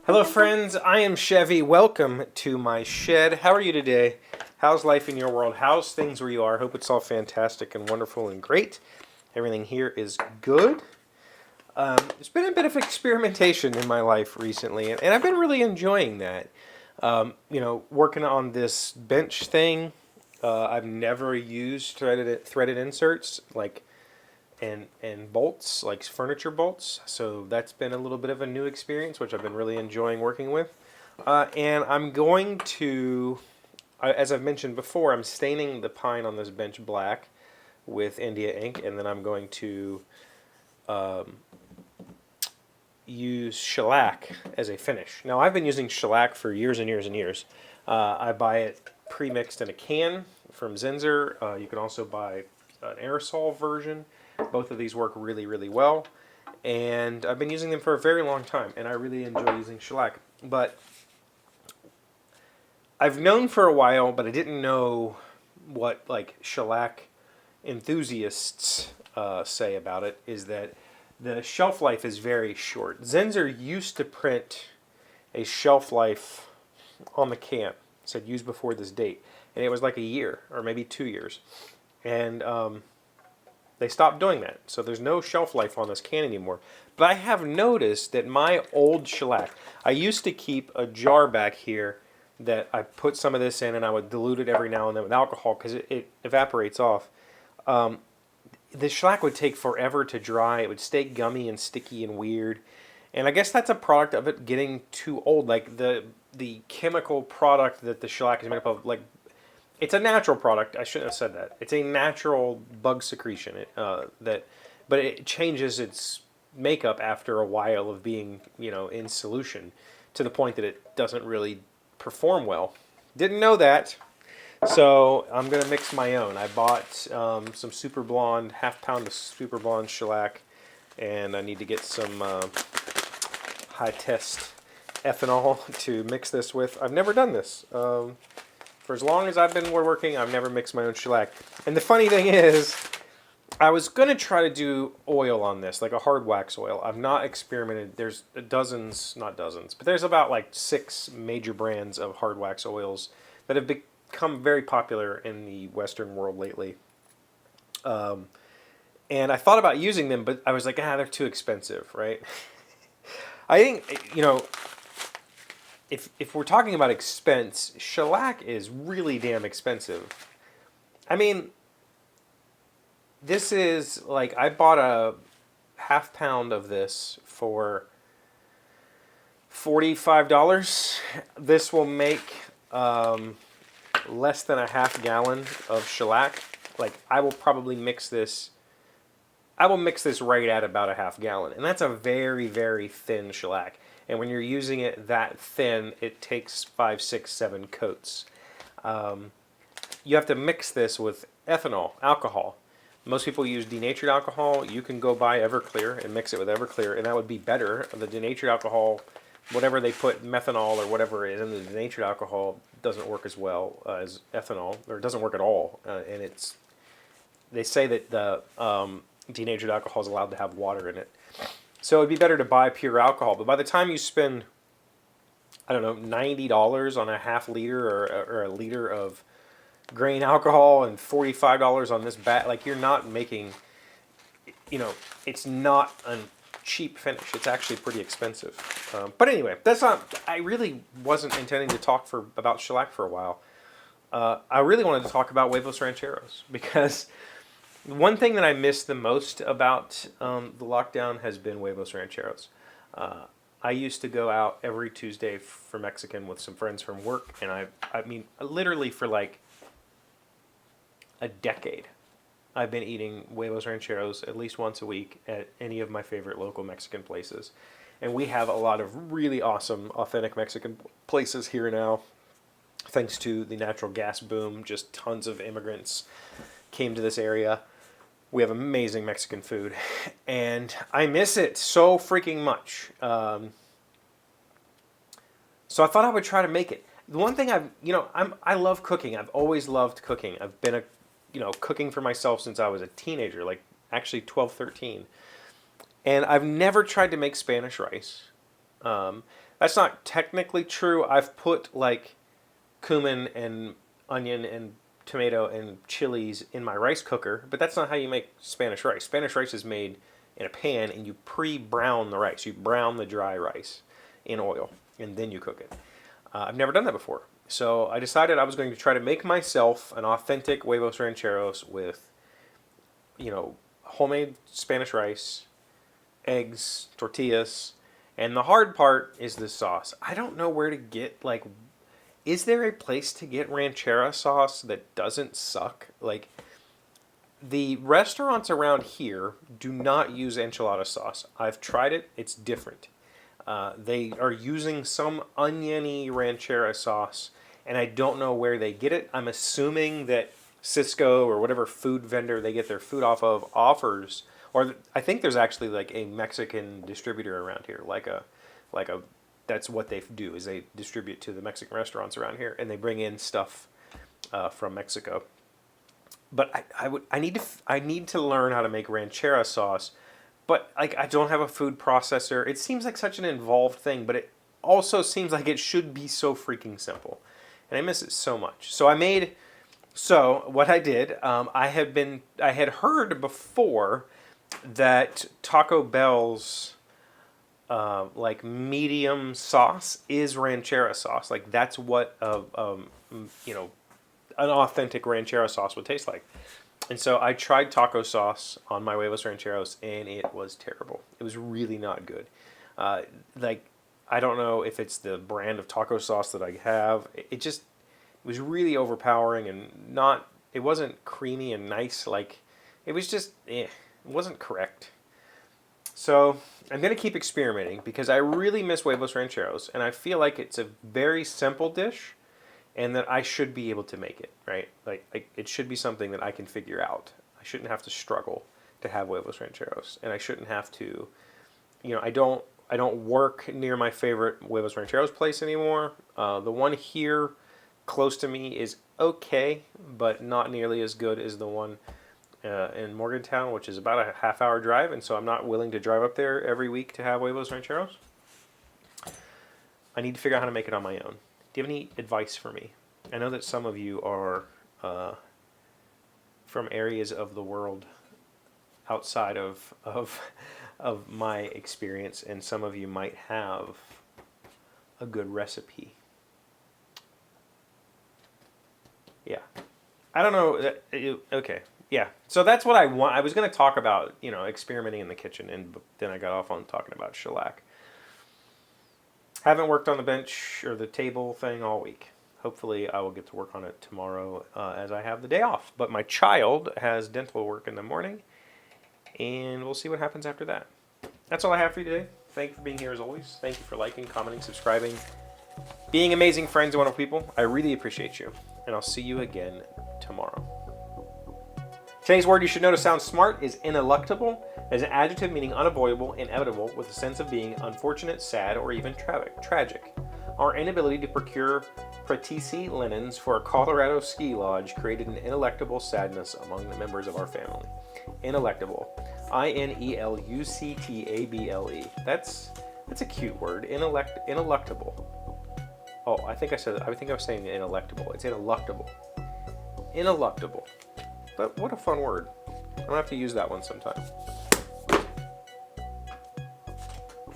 Hello, friends. I am Chevee. Welcome to my shed. How are you today? How's life in your world? How's things where you are? I hope it's all fantastic and wonderful and great. Everything here is good. There's been a bit of experimentation in my life recently, and I've been really enjoying that. Working on this bench thing. I've never used threaded inserts and bolts, like furniture bolts. So that's been a little bit of a new experience, which I've been really enjoying working with. And I'm going to, as I've mentioned before, I'm staining the pine on this bench black with India ink, and then I'm going to use shellac as a finish. Now, I've been using shellac for years and years and years. I buy it pre-mixed in a can from Zinsser. You can also buy an aerosol version. Both of these work really, really well. And I've been using them for a very long time, and I really enjoy using shellac. But I've known for a while, but I didn't know what shellac enthusiasts say about it, is that the shelf life is very short. Zinsser used to print a shelf life on the can. It said used before this date. And it was like a year or maybe 2 years. And they stopped doing that. So there's no shelf life on this can anymore. But I have noticed that my old shellac, I used to keep a jar back here that I put some of this in, and I would dilute it every now and then with alcohol because it evaporates off. The shellac would take forever to dry. It would stay gummy and sticky and weird. And I guess that's a product of it getting too old. Like the chemical product that the shellac is made up of, it's a natural product. I shouldn't have said that. It's a natural bug secretion. But it changes its makeup after a while of being, in solution, to the point that it doesn't really perform well. Didn't know that, so I'm gonna mix my own. I bought some Super Blonde, half pound of Super Blonde shellac, and I need to get some high test ethanol to mix this with. I've never done this. For as long as I've been working, I've never mixed my own shellac. And the funny thing is, I was going to try to do oil on this, like a hard wax oil. I've not experimented. There's dozens, not dozens, but there's about 6 major brands of hard wax oils that have become very popular in the Western world lately. And I thought about using them, but I was like, they're too expensive, right? I think, if we're talking about expense, shellac is really damn expensive. I mean, this is I bought a half pound of this for $45. This will make less than a half gallon of shellac. I will probably mix this. I will mix this right at about a half gallon, and that's a very, very thin shellac. And when you're using it that thin, it takes 5, 6, 7 coats. You have to mix this with ethanol, alcohol. Most people use denatured alcohol. You can go buy Everclear and mix it with Everclear, and that would be better. The denatured alcohol, whatever they put, methanol or whatever is in the denatured alcohol, doesn't work as well as ethanol, or it doesn't work at all. And they say that the denatured alcohol is allowed to have water in it. So it'd be better to buy pure alcohol. But by the time you spend, I don't know, $90 on a half liter or a liter of grain alcohol and $45 on this you're not making, it's not a cheap finish. It's actually pretty expensive. But anyway, I really wasn't intending to talk about shellac for a while. I really wanted to talk about huevos rancheros because one thing that I missed the most about the lockdown has been huevos rancheros. I used to go out every Tuesday for Mexican with some friends from work, and I mean, literally for a decade, I've been eating huevos rancheros at least once a week at any of my favorite local Mexican places. And we have a lot of really awesome, authentic Mexican places here now. Thanks to the natural gas boom, just tons of immigrants came to this area. We have amazing Mexican food, and I miss it so freaking much. So I thought I would try to make it. The one thing I love cooking. I've always loved cooking. I've been cooking for myself since I was a teenager, actually 12, 13. And I've never tried to make Spanish rice. That's not technically true. I've put like cumin and onion and tomato and chilies in my rice cooker, but that's not how you make Spanish rice. Spanish rice is made in a pan and you pre-brown the rice. You brown the dry rice in oil and then you cook it. I've never done that before. So I decided I was going to try to make myself an authentic huevos rancheros with, homemade Spanish rice, eggs, tortillas, and the hard part is the sauce. I don't know where to get, is there a place to get ranchera sauce that doesn't suck? Like, the restaurants around here do not use enchilada sauce. I've tried it. It's different. They are using some oniony ranchera sauce, and I don't know where they get it. I'm assuming that Cisco or whatever food vendor they get their food off of offers, or I think there's actually like a Mexican distributor around here, that's what they do, is they distribute to the Mexican restaurants around here, and they bring in stuff from Mexico. But I need to learn how to make ranchera sauce, but I don't have a food processor. It seems like such an involved thing, but it also seems like it should be so freaking simple, and I miss it so much. So what I did, I had heard before that Taco Bell's medium sauce is ranchera sauce. Like that's what an authentic ranchera sauce would taste like. And so I tried taco sauce on my huevos rancheros, and it was terrible. It was really not good. I don't know if it's the brand of taco sauce that I have. It was really overpowering and it wasn't creamy and nice. It was just, it wasn't correct. So I'm going to keep experimenting because I really miss huevos rancheros, and I feel like it's a very simple dish and that I should be able to make it, right? It should be something that I can figure out. I shouldn't have to struggle to have huevos rancheros, and I shouldn't have to, I don't work near my favorite huevos rancheros place anymore. The one here close to me is okay, but not nearly as good as the one in Morgantown, which is about a half-hour drive, and so I'm not willing to drive up there every week to have huevos rancheros. I need to figure out how to make it on my own. Do you have any advice for me? I know that some of you are from areas of the world outside of my experience, and some of you might have a good recipe. Yeah. I don't know. Okay. Yeah. So that's what I want. I was going to talk about, experimenting in the kitchen, and then I got off on talking about shellac. Haven't worked on the bench or the table thing all week. Hopefully I will get to work on it tomorrow as I have the day off. But my child has dental work in the morning, and we'll see what happens after that. That's all I have for you today. Thank you for being here as always. Thank you for liking, commenting, subscribing, being amazing friends and wonderful people. I really appreciate you, and I'll see you again tomorrow. Today's word you should know to sound smart is ineluctable. As an adjective meaning unavoidable, inevitable, with a sense of being unfortunate, sad, or even tragic. Our inability to procure Preteen linens for a Colorado ski lodge created an ineluctable sadness among the members of our family. Ineluctable. Ineluctable. That's a cute word. Ineluctable. Oh, I think I was saying ineluctable. It's ineluctable. Ineluctable. But what a fun word. I'm going to have to use that one sometime.